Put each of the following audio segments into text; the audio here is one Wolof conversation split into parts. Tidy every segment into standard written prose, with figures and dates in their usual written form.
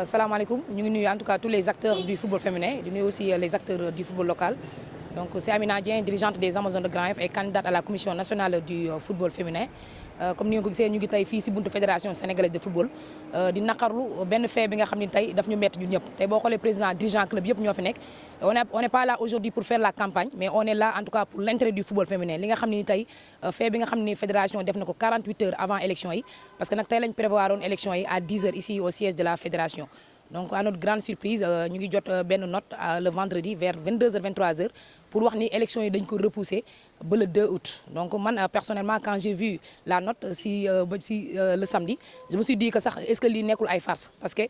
salaamaaleykum ñu ngi nuyu en tout cas tous les acteurs du football féminin di nuyu aussi les acteurs du football local donc c'est Amina Dieng dirigeante des Amazones de Grand Yoff et candidate à la commission nationale du football féminin comme ni nga ko gisee ñu ngi tey fii si buntu fédération sénégalaise de football di naqarlu benn fait bi nga xam ne tey daf ñu métti ñun ñëpp tey boo xoolee président dirigeant club yëpp ñoo fi nekk on n'est pas là aujourd'hui pour faire la campagne mais on est là en tout cas pour l'intérêt du football féminin li nga xam ne tey fait bi nga xam ne fédération def na ko 48 heures avant élection yi parce que nag tey lañ prévoir woon élection yi à 10 heures ici au siège de la fédération donc à notre grande surprise ñu ngi jot benn note le vendredi vers 22h 23h pour wax ni élection yi dañ ko repousser ba le 2 août donc man personnellement quand j'ai vu la note le samedi je me suis dit que sax est-ce que lii nekkul ay farce parce que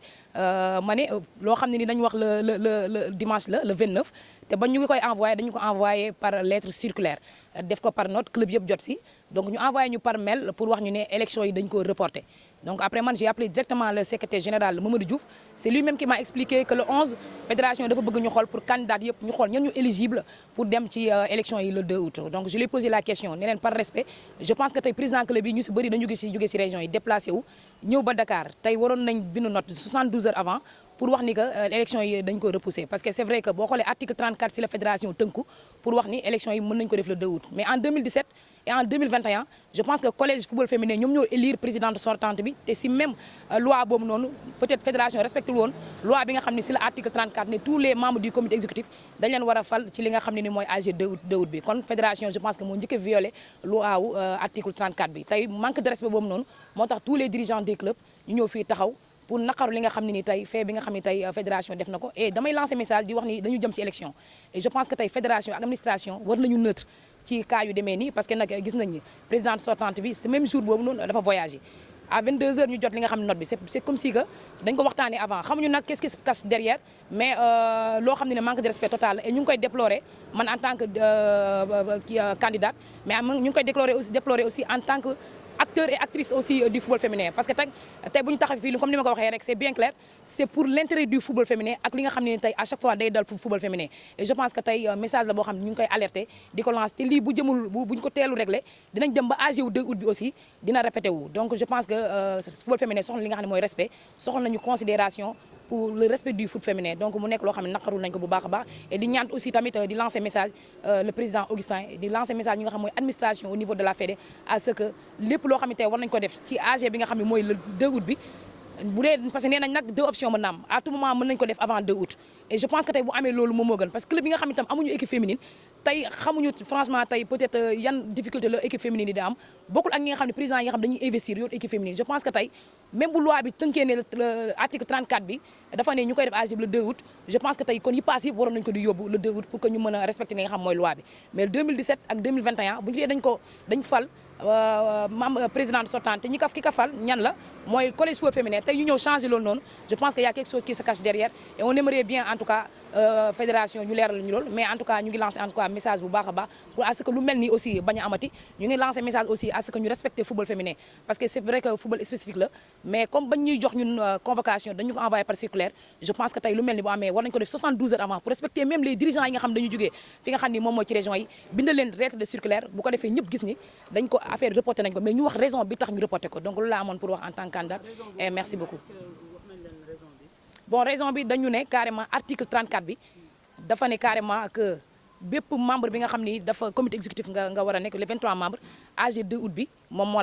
ma ne loo xam ne ni dañu wax le dimanche le 29 te ba ñu ngi koy envoyé dañu ko envoyé par lettre circulaire def ko par note club yëpp jot si donc ñu envoyé ñu par mail pour wax ñu ne élection yi dañ ko reporté donc après man j'ai appelé directement le secrétaire général Mamadou Diouf c'est lui-même qui m'a expliqué que le 11 fédération dafa bëgg ñu xool pour candidat yëpp ñu xool ñan ñu éligible pour dem ci élection yi le 2 août donc je lui ai posé la question ne leen par respect je pense que tey président club yi ñu si bëri dañu jóge si région yi déplacé wu ñëw ba Dakar tey waroon nañ bind note 72 heures avant pour wax ni que élection yi dañ ko repousser parce que c'est vrai que boo xoolee article 34 si la fédération tënku pour wax ni élection yi mën nañ ko def le 2 août mais en 2017 et en 2021 je pense que collège football féminin ñoom ñoo élire présidente sortante bi te si même loi boobu noonu peut-être fédération respecté woon loi bi nga xam ne si la article 34 ne tous les membres du comité exécutif dañ leen war a fal ci li nga xam ne ni mooy AG 2 août bi kon fédération je pense que moo njëkk a violé loi wu article 34 bi tey manque de respect boobu noonu moo tax tous les dirigeants des clubs ñu ñëw fii taxaw pour naqaru li nga xam ne ni tey fait bi nga xam ne tey fédération def na ko et damay lancer message di wax ni dañu jëm ci élection et je pense que tey fédération ak administration war nañu neutre ci cas yu demee nii parce que nag gis nañ ni présidente sortante bi ce même jour boobu noonu dafa voyager à 22h ñu jot li nga xam ne note bi c'est comme si que dañ ko waxtaanee avant xamuñu nag qu'est-ce qui se cache derrière mais loo xam ne manque de respect total et ñu ngi koy déplorer man en tant que candidate mais ñu ngi koy déplorer aussi en tant que acteurs et actrices aussi du football féminin parce que tey bu ñu taxaw fii comme ni ma ko waxee rek c'est bien clair c'est pour l'intérêt du football féminin ak li nga xam ne tey à chaque fois day dal football féminin et je pense que tey message la boo xam ne ñu ngi koy alerter di ko lancer te lii bu jëmul buñ ko teelu régler dinañ dem ba AG wu 2 août bi aussi dina répété wu donc je pense que football féminin soxla li nga xam ne mooy respect soxla nañu considération pour le respect du foot féminin donc mu nekk loo xam ne naqarul nañ ko bu baax a baax et di ñaan aussi tamit di lancer message le président Augustin di lancer message ñi nga xam mooy administration au niveau de la Fédé à ce que lépp loo xam ne tey war nañ ko def ci AG bi nga xam ne mooy le 2 août bi bu dee parce que nee nañ nag deux options mën na am à tout moment mën nañ ko def avant 2 août et je pense que tey bu amee loolu moom moo gën parce que club yi nga xam ne tam amuñu équipe féminine tey xamuñu franchement tey peut-être yan difficulté la équipe féminine yi di am bokkul ak ñi nga xam ne président yi nga xam dañuy investir yor équipe féminine je pense que tey même bu loi bi tënkee ne article 34 bi dafa ne ñu koy def AG le 2 août je pense que tey kon yi passe yëpp waroon nañu ko di yóbbu le 2 août pour que ñu mën a respecter li nga xam mooy loi bi mais 2017 ak 2021 bu ñu dañ fal présidente sortante te ki ka fal ñan la mooy collège football féminin tey ñu ñëw changer loolu noonu je pense que y a quelque chose qui se cache derrière et on aimerait bien en tout cas fédération ñu leeral ñu loolu mais en tout cas ñu ngi lancer en tout cas message bu baax a baax pour à ce que lu mel nii aussi bañ a amati ñu ngi lancer message aussi à ce que ñu respecter football féminin parce que c'est vrai que football spécifique la mais comme bañ ñuy jox ñun convocation dañu ko envoyer par circulaire je pense que tey lu mel ni bu amee war nañu ko def 72 heures avant pour respecter même les dirigeants yi nga xam dañu jógee fi nga xam ni moom mooy ci région yi bindal leen lettre de circulaire bu ko defee ñëpp gis ni dañ ko affaire reporté nañ ko mais ñu wax raison bi tax ñu reporté ko donc loolu laa amoon pour wax en tant que candidat et merci beaucoup bon raison bi dañu ne carrément article 34 bi dafa ne carrément que bépp membre bi nga xam ni dafa comité exécutif nga war a nekk les 23 membres AG 2 août bi moom moo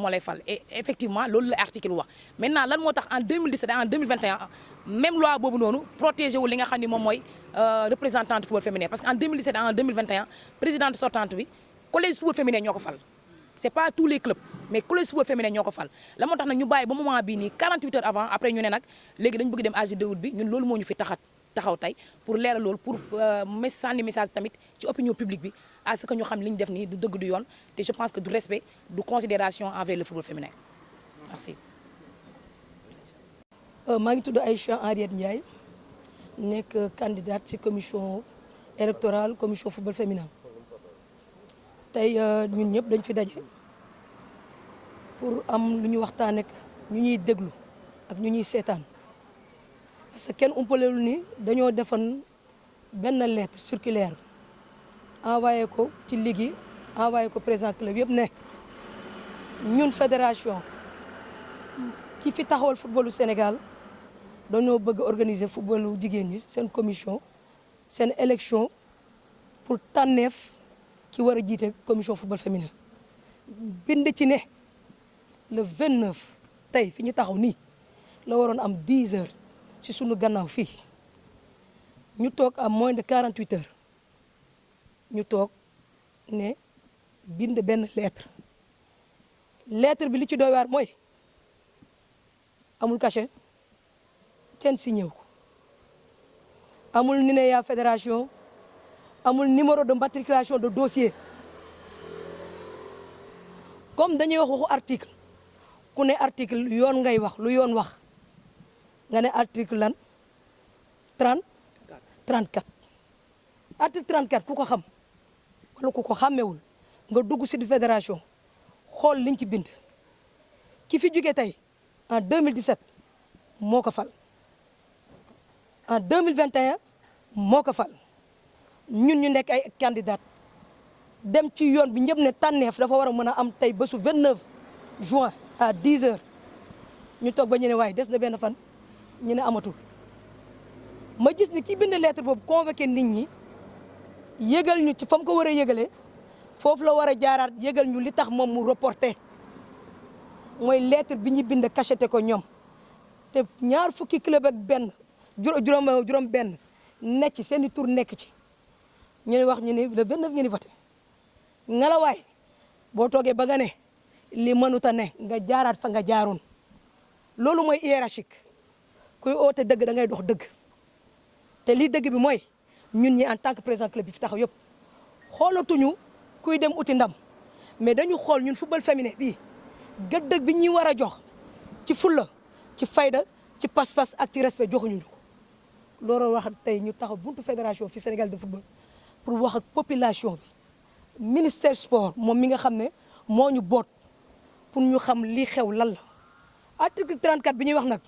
lay fal et effectivement loolu la article wax maintenant lan moo tax en 2017 et en 2021 même loi boobu noonu protégé wu li nga xam ni moom mooy représentante football féminin parce que en 2017 et en 2021 présidente sortante bi collège football féminin ñoo ko fal c'est pas tous les clubs mais collège football féminin ñoo ko fal la moo tax nag ñu bàyyi ba moment bii nii 48 heures avant après ñu ne nag léegi dañu bëgg dem AG 2 août bi ñun loolu moo ñu fi taxaw tey pour leeral loolu pour sànni message tamit ci opinion publique bi à ce que ñu xam li ñu def nii du dëgg du yoon te je pense que du respect du considération envers le football féminin merci. maa ngi tudd Aïcha Henriette Ndiaye nekk candidate ci commission électorale commission football féminin tey ñun ñëpp dañ fi daje pour am lu ñu waxtaan ak ñu ñuy déglu ak ñu ñuy seetaan parce que kenn umpalelu ni dañoo defoon benn lettre circulaire envoyé ko ci ligue envoyé ko président club yëpp ne ñun fédération ci fi taxawal footballu Sénégal dañoo bëgg organiser footballu jigéen ñi seen commission seen élection pour tànneef ki war a jiite commission football féminin bind ci ne le 29 tey fi ñu taxaw nii la waroon am 10 heures ci sunu gannaaw fii ñu toog à moins de 48 heures ñu toog ne bind benn lettre bi li ci doy waar mooy amul cachet kenn signé ko amul NINEA fédération amul numéro de matriculation de dossier comme dañuy wax waxu article ku ne article yoon ngay wax lu yoon wax nga ne article lan 34 article 34 ku ko xam wala ku ko xàmmewul nga dugg ci fédération xool liñ ci bind ki fi jóge tey en 2017 moo ko fal en 2021 moo ko fal ñun ñu nekk ay candidat dem ci yoon bi ñëpp ne tànneef dafa war a mën a am tey bésu 29 juin à 10 heures ñu toog ba ñu ne waaye des na benn fan ñu ne amatul ma gis ni ki bind lettre boobu convoqué nit ñi yëgal ñu ci fa mu ko war a yëgalee foofu la war a jaaraat yëgal ñu li tax moom mu reporté mooy lettre bi ñu bind cacheté ko ñoom te ñaar fukki club ak benn juróom benn nekk ci seen i tur nekk ci ñu ne wax ñu ni le 29 ñu ni voté ngelawaay boo toogee ba nga ne li mënut a ne nga jaaraat fa nga jaaroon loolu mooy hiérarchique kuy oote dëgg da ngay dox dëgg te lii dëgg bi mooy ñun ñi en tant que président club bi fi taxaw yëpp xoolatuñu kuy dem uti ndam mais dañu xool ñun football féminin bii gëdd bi ñuy war a jox ci fulla ci fayda ci pas-pas ak ci respect joxuñu ñu ko loolu wax tey ñu taxaw buntu fédération fi Sénégal de football pour wax ak population bi ministère sport moom mi nga xam ne moo ñu boot pour ñu xam li xew lan la article 34 bi ñuy wax nag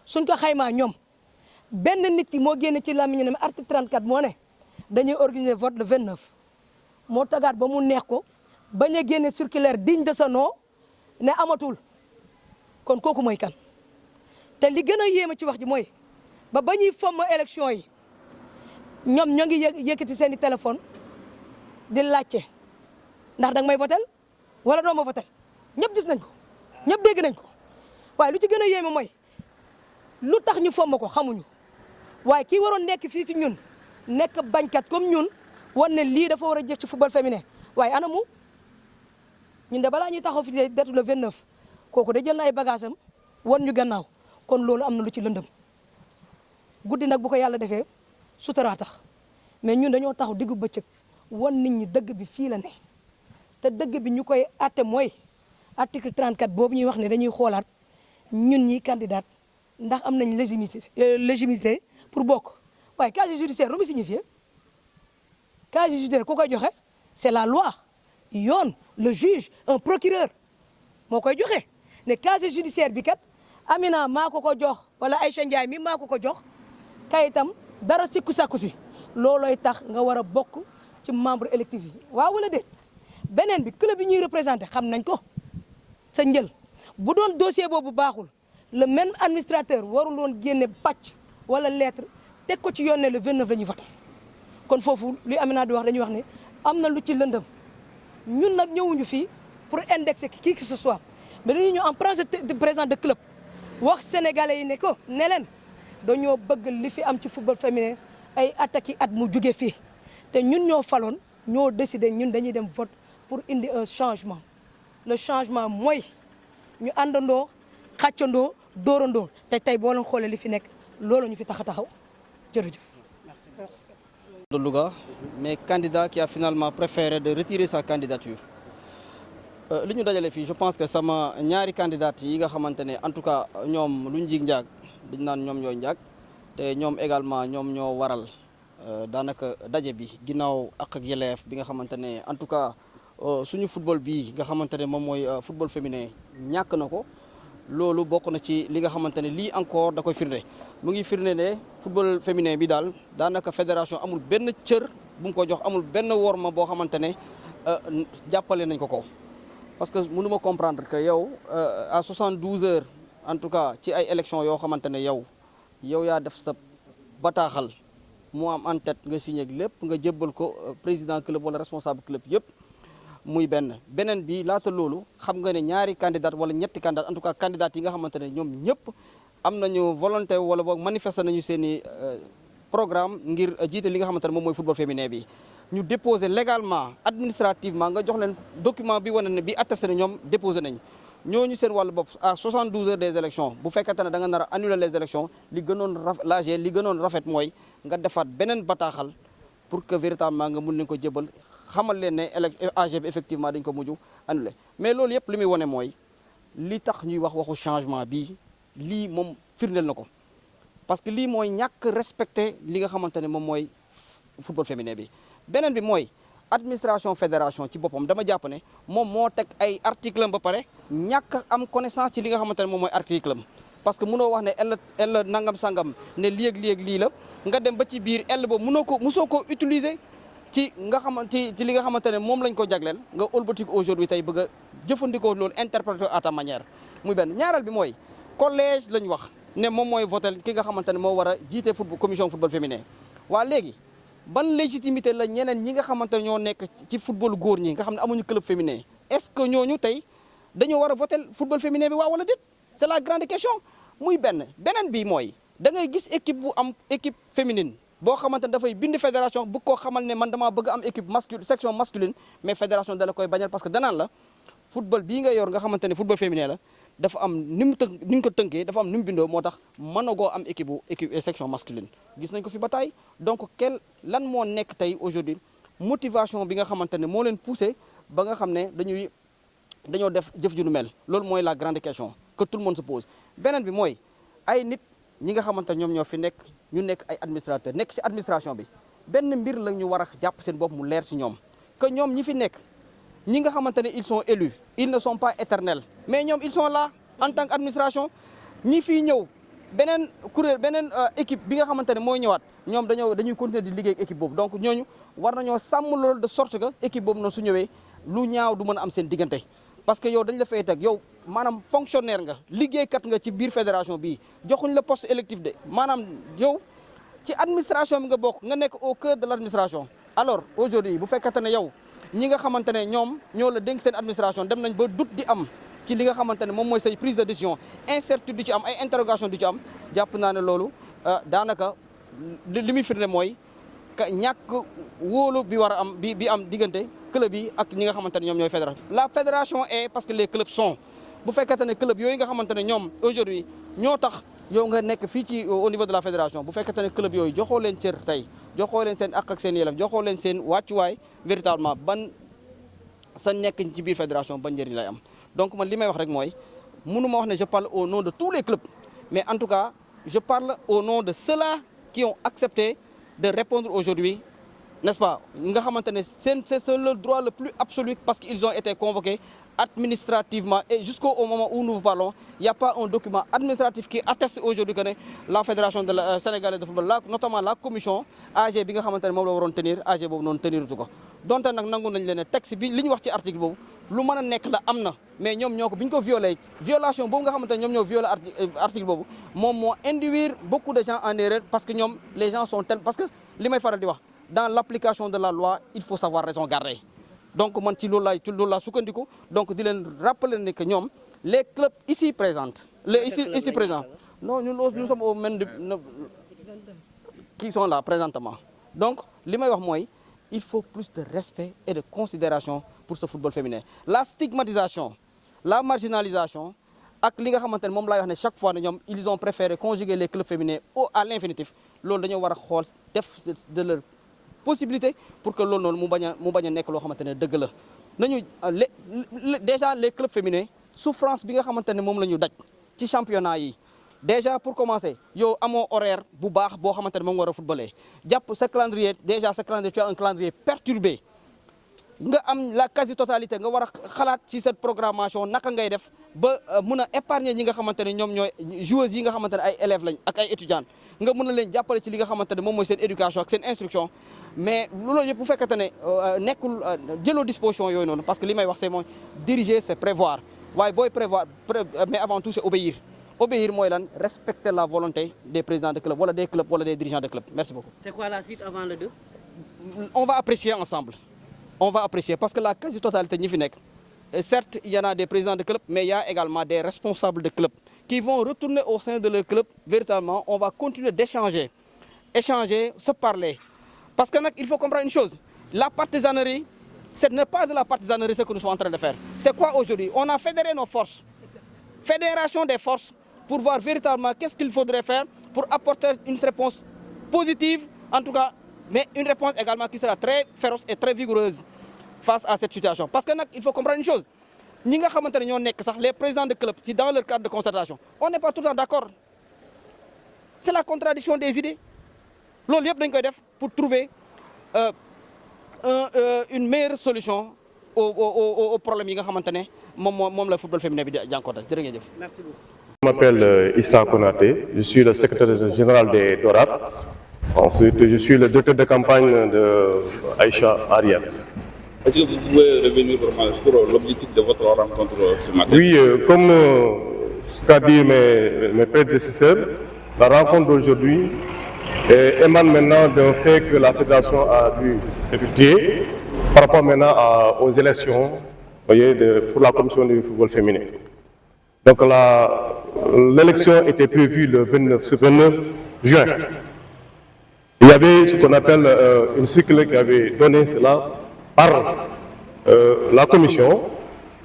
suñ ko xaymaa ñoom benn nit ki moo génne ci làmmiñ ne article 34 moo ne dañuy organiser vote le 29 moo tagaat ba mu neex ko bañ a génne circulaire digne de ce nom ne amatul kon kooku mooy kan te li gën a yéeme ci wax ji mooy ba ñuy fomm élection yi ñoom ñoo ngi yëkkati seen i téléphone di laajte ndax danga may votel wala doo ma votel ñëpp gis nañ ko ñëpp dégg nañ ko waaye lu ci gën a yéeme mooy lu tax ñu fomm ko xamuñu waaye kii waroon nekk fii ci ñun nekk bañkat comme ñun war ne lii dafa war a jëf ci football féminin waaye anamu ñun de balaa ñuy taxaw fi date le 29 kooku da jël na ay bagages am wan ñu gannaaw kon loolu am na lu ci lëndëm guddi nag bu ko yàlla defee suturaa tax mais ñun dañoo taxaw diggu bëccëg wan nit ñi dëgg bi fii la ne te dëgg bi ñu koy atte mooy article 34 boobu ñuy wax ne dañuy xoolaat ñun ñi candidat ndax am nañ légitimité pour bokk waaye casier judiciaire lu mu signifié casier judiciaire ku koy joxe c'est la loi yoon le juge un procureur moo koy joxe ne casier judiciaire bi kat Amina maa ko jox wala Aïcha Ndiaye mi maa ko jox kayitam dara sikku sakku si loolooy tax nga war a bokk ci membre électif yi waaw wala déet beneen bi club bi ñuy représenté xam nañ ko sa njël bu doon dossier boobu baaxul le même administrateur warul woon génne pàcc wala lettre teg ko ci yoon ne le 29 la ñuy voté kon foofu luy Amina di wax dañuy wax ne am na lu ci lëndëm ñun nag ñëwuñu fii pour indexer qui que ce soit mais dañuy ñëw en président de club wax sénégalais yi ne ko ne leen dañoo bëgg li fi am ci football féminin ay attaques at mu jóge fii te ñun ñoo faloon ñoo décidé ñun dañuy dem vote pour indi un changement le changement mooy ñu àndandoo xàccandoo dóorandoo te tey boo leen xoolee li fi nekk loolu ñu fi tax a taxaw jërëjëf. Merci. De Louga, mais candidat qui a finalement préféré de retirer sa candidature. li ñu dajale fii je pense que sama ñaari candidat yi nga xamante ne en tout cas ñoom lu njig njaag dañ naan ñoom ñooy njaag te ñoom également ñoom ñoo waral daanaka daje bi ginnaaw ak yelleef bi nga xamante ne en tout cas suñu football bi nga xamante ne moom mooy football féminin ñàkk na ko loolu bokk na ci li nga xamante ne lii encore da koy firnde mu ngi firnde ne football féminin bi daal daanaka fédération amul benn cër bu mu ko jox amul benn worma boo xamante ne jàppale nañ ko. Parce que mënu ma comprendre que yow à 72 heures en tout cas ci ay élections yoo xamante ne yow yow yaa def sa bataaxal mu am en tête nga signé ak lépp nga jébbal ko président club wala responsable club yëpp muy beneen bi laata loolu xam nga ne ñaari candidat wala ñetti candidat en tout cas candidat yi nga xamante ne ñoom ñëpp am nañu volonté wala boog manifester nañu seen i programme ngir jiite li nga xamante ne moom mooy football féminin bi ñu déposé légalement administrativement nga jox leen document bi wane ne bi attesté ne ñoom déposé nañ ñooñu seen wàllu bopp à 72 heures des élections bu fekkente ne da nga nar a annuler les élections li gënoon rafet mooy nga defaat beneen bataaxal pour que véritablement nga mun leen ko jébal xamal leen ne AG bi effectivement dañ ko mujj annulé mais loolu yëpp li muy wane mooy li tax ñuy waxu changement bii lii moom firndeel na ko parce que lii mooy ñàkk respecté li nga xamante ne moom mooy football féminin bi beneen bi mooy administration fédération ci boppam dama jàpp ne moom moo teg ay article am ba pare ñàkk am connaissance ci li nga xamante ne moom mooy article am parce que mënoo wax ne elle nangam sangam ne lii ak lii la nga dem ba ci biir elle boobu mosoo ko utiliser ci li nga xamante ne moom lañ ko jagleel nga ëlbatiku aujourd'hui tey bëgg a jëfandikoo loolu interpréter à ta manière muy benn ñaareel bi mooy collège lañ wax ne moom mooy votel ki nga xamante ne moo war a jiite commission football féminin waa léegi ban légitimité la ñeneen ñi nga xamante ne ñoo nekk ci football góor ñi nga xam ne amuñu club féminin est-ce que ñooñu tey dañoo war a votel football féminin bi waaw wala déet c'est la grande question muy beneen bi mooy da ngay gis équipe bu am équipe féminine boo xamante ne dafay bind fédération bu ko xamal ne man damaa bëgg am équipe section masculine mais fédération dala koy bañal parce que danaan la football bii nga yor nga xamante ne football féminin la dafa am ni ñu ko tënkee dafa am ni mu bindoo moo tax mënagoo am équipe section masculine gis nañ ko fi ba tey donc lan moo nekk tey aujourd'hui motivation bi nga xamante ne moo leen poussé ba nga xam ne dañoo def jëf ju nu mel loolu mooy la grande question que tout le monde se pose beneen bi mooy ay nit ñi nga xamante ne ñoom ñoo fi nekk ñu nekk ay administrateur nekk ci administration bi benn mbir la ñu war a jàpp seen bopp mu leer ci ñoom que ñoom ñi fi nekk ñi nga xamante ne ils sont élus ils ne sont pas éternels mais ñoom ils sont là en tant qu'administration ñi fii ñëw beneen équipe bi nga xamante ne mooy ñëwaat ñoom dañuy continuer di liggéey ak équipe boobu donc ñooñu war nañoo sàmm loolu de sorte que équipe boobu noonu su ñëwee lu ñaaw du mën a am seen diggante parce que yow dañ la fay teg yow maanaam fonctionnaire nga liggéeykat nga ci biir fédération bii joxuñ la poste électif de maanaam yow ci administration bi nga bokk nga nekk au cœur de l'administration alors aujourd'hui bu fekkente ne yow ñi nga xamante ne ñoom ñoo la dénk seen administration dem nañ ba doute di am ci li nga xamante ne moom mooy say prise de décision incertitude di ci am ay interrogation di ci am jàpp naa ne loolu daanaka li muy firnde mooy ñàkk wóolu bi war a am bi am diggante club yi ak ñi nga xamante ne ñoom ñooy fédération la fédération est parce que les clubs sont bu fekkente ne club yooyu nga xamante ne ñoom aujourd'hui ñoo tax yow nga nekk fii ci au niveau de la fédération bu fekkente ne club yooyu joxoo leen cër tey joxoo leen seen ak seen yelef joxoo leen seen wàccuwaay véritablement ban sa nekk ci biir fédération ban njëriñ lay am donc man li may wax rek mooy mënu ma wax ne je parle au nom de tous les clubs mais en tout cas je parle au nom de ceux-là qui ont accepté de répondre aujourd'hui n'est-ce pas nga xamante ne c'est le droit le plus absolu parce qu'ils ont été convoqués administrativement et jusqu'au moment où nous vous parlons il n'y a pas un document administratif qui atteste aujourd'hui que ne la fédération de la sénégalaise de football notamment la commission AG bi nga xamante ne moom la waroon tenir AG boobu noonu teniratu ko donte nag nangu nañ leen ne texte bi li ñu wax ci article boobu lu mën a nekk la am na mais ñoom ñoo ko bi ñu ko violé violation boobu nga xamante ne ñoom ñoo violé article boobu moom moo induire beaucoup de gens en erreur parce que ñoom les gens sont tels parce que li may faral di wax dans l'application de la loi il faut savoir raison garder donc man ci loolu laa sukkandiku donc di leen rappeler ne que ñoom les clubs ici présents ici présents non nous sommes au même qui sont là présentement donc li may wax mooy il faut plus de respect et de considération pour ce football féminin la stigmatisation la marginalisation ak li nga xamante ne moom laay wax ne chaque fois ne ñoom ils ont préféré conjuguer les clubs féminins à l'infinitif loolu dañoo war a xool def de leur possibilité pour que loolu noonu mu bañ a nekk loo xamante ne dëgg la nañu déjà les clubs féminins souffrance bi nga xamante ne moom la ñu daj ci championnat yi déjà pour commencer yow amoo horaire bu baax boo xamante ne moom war a footballer jàpp sa calendrier déjà sa calendrier tu as un calendrier perturbé nga am la quasi totalité nga war a xalaat ci cette programmation naka ngay def ba mun a épargner ñi nga xamante ne ñoom ñooy joueuses yi nga xamante ne ay élèves lañ ak ay étudiants nga mën a leen jàppale ci li nga xamante ne moom mooy seen éducation ak seen instruction mais loolu yëpp bu fekkente ne nekkul jëloo disposition yooyu noonu parce que li may wax c'est mooy diriger c'est prévoir waaye booy prévoir mais avant tout c'est obéir obéir mooy lan respecter la volonté des présidents de club wala des clubs wala des dirigeants de club. Merci beaucoup. C'est quoi la suite avant le 2? On va apprécier ensemble. On va apprécier parce que la quasi-totalité ñi fi nekk. Certes, il y en a des présidents de club, mais il y a également des responsables de club qui vont retourner au sein de leur club. Véritablement, on va continuer d'échanger, se parler. Parce qu'il faut comprendre une chose, la partisanerie, ce n'est pas de la partisanerie ce que nous sommes en train de faire. C'est quoi aujourd'hui? On a fédéré nos forces, fédération des forces, pour voir véritablement qu'est-ce qu'il faudrait faire pour apporter une réponse positive, en tout cas, mais une réponse également qui sera très féroce et très vigoureuse face à cette situation. Parce qu'il faut comprendre une chose, les présidents de club, dans leur cadre de constatation, on n'est pas tout le temps d'accord. C'est la contradiction des idées. Loolu yëpp dañ koy def pour trouver une meilleure solution au problème yi nga xamante ne moom la football féminin bi di jànkuwanteel. Jërë ngeen jëf. Merci beaucoup. Je m'appelle Issa Konaté, je suis le secrétaire général des DORAD. Ensuite, je suis le directeur de campagne de Aïcha Ariat. Est-ce que vous pouvez revenir vraiment sur l'objectif de votre rencontre ce matin? Oui, comme ce qu'a dit mes prédécesseurs, la rencontre d'aujourd'hui émane maintenant d'un fait que la fédération a dû effectuer par rapport maintenant aux élections, voyez, pour la commission du football féminin. Donc l'élection était prévue le 29 juin. Il y avait ce qu'on appelle une circulaire qui avait donné cela par la commission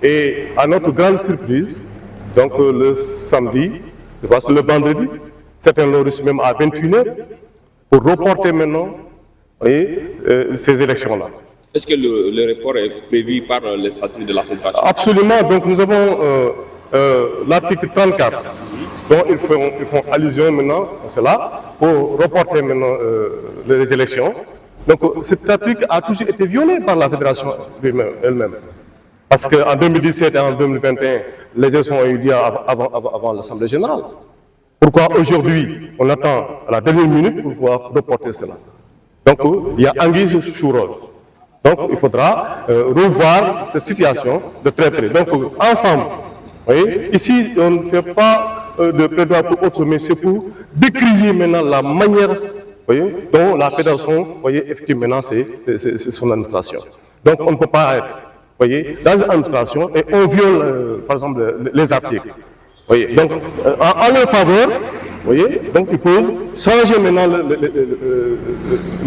et à notre grande surprise, donc le samedi, c'est le vendredi, certains l'ont reçu même à 21h pour reporter maintenant, voyez, ces élections-là. Est-ce que le report est prévu par les statuts de la fédération? Absolument, donc nous avons l'article 34, dont ils font allusion maintenant à cela, pour reporter maintenant les élections. Donc cet article a toujours été violé par la fédération elle-même. Parce qu'en 2017 et en 2021, les élections ont eu lieu avant l'Assemblée générale. Pourquoi aujourd'hui on attend à la dernière minute pour pouvoir reporter cela? Donc il y a anguille sous roche. Donc il faudra revoir cette situation de très près. Donc ensemble, vous voyez, ici on ne fait pas de plaidoyer pour autre, mais c'est pour décrier maintenant la manière, voyez, dont la fédération, voyez, effectivement maintenant c'est son administration. Donc on ne peut pas être, voyez, dans une administration et on viole par exemple les articles. Voyez, donc en leur faveur, voyez, donc ils peuvent changer maintenant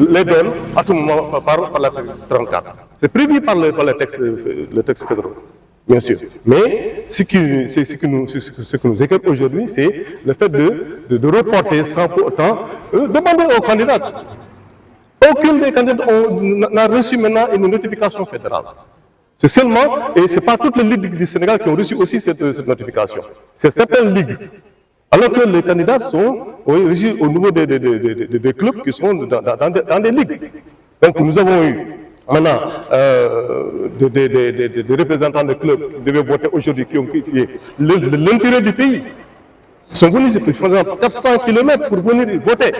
les donnes à tout moment par l'article 34. C'est prévu par le texte fédéral, bien sûr. Mais ce que nous inquiète aujourd'hui, c'est le fait de reporter sans pour autant demander aux candidats. Aucun des candidats n'a reçu maintenant une notification fédérale. C'est seulement, et ce n'est pas toutes les ligues du Sénégal qui ont reçu aussi cette notification. C'est certaines ligues. Alors que les candidats sont régis au niveau des clubs qui sont dans des ligues. Donc nous avons eu maintenant des représentants de clubs qui devaient voter aujourd'hui, qui ont quitté l'intérieur du pays. Ils sont venus, ils font 400 km pour venir voter.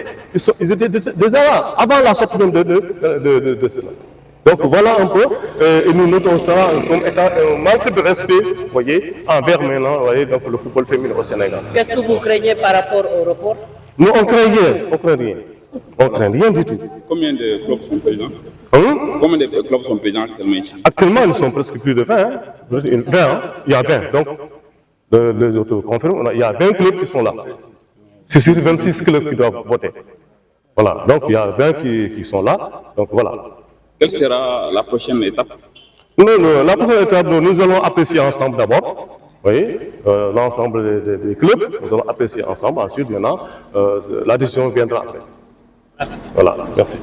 Ils étaient déjà là, avant la sortie de cela. Donc voilà un peu, et nous notons ça comme étant un manque de respect, voyez, envers maintenant, voyez, donc le football féminin au Sénégal. Qu'est-ce que vous craignez par rapport au report? Nous, on craint rien, on craint rien du tout. Combien de clubs sont présents? Combien de clubs sont présents actuellement ici? Actuellement, ils sont presque plus de 20, hein. 20 hein. Il y a 20, donc les autres conférences, il y a 20 clubs qui sont là. C'est sur 26 clubs qui doivent voter. Voilà, donc il y a 20 qui sont là, donc voilà. Quelle sera la prochaine étape? Non, la prochaine étape, nous allons apprécier ensemble d'abord, voyez, l'ensemble des clubs, nous allons apprécier ensemble, ensuite maintenant, la décision viendra après. Merci. Voilà, merci.